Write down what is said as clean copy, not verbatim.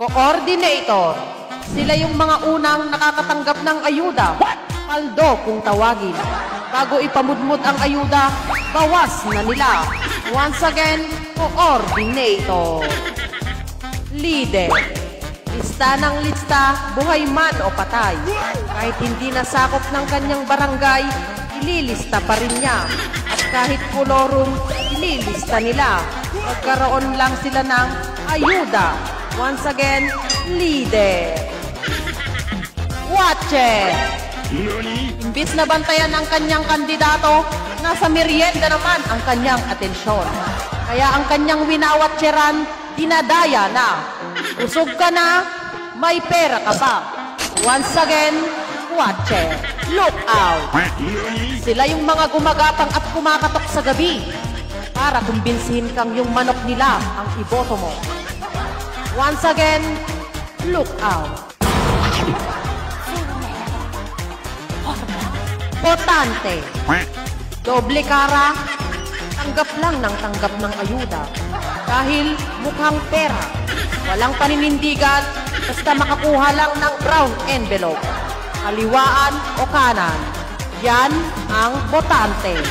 Coordinator. Sila yung mga unang nakakatanggap ng ayuda. Paldo kung tawagin. Bago ipamudmod ang ayuda, bawas na nila. Once again, coordinator. Leader. Lista ng lista, buhay man o patay. Kahit hindi nasakop ng kanyang barangay, ililista pa rin niya. At kahit kolorum, ililista nila. Magkaroon lang sila ng ayuda. Once again, leader. Watcher. Imbis na bantayan ang kanyang kandidato, nasa merienda naman ang kanyang atensyon. Kaya ang kanyang winawatcheran, dinadaya na. Usog ka na, may pera ka pa. Once again, watcher. Look out. Sila yung mga gumagapang at kumakatok sa gabi para kumbinsihin kang yung manok nila ang iboto mo. Once again, look out. Botante. Doble kara, tanggap lang ng tanggap ng ayuda. Dahil mukhang pera, walang paninindigan, basta makakuha lang ng brown envelope. Kaliwaan o kanan, yan ang botante.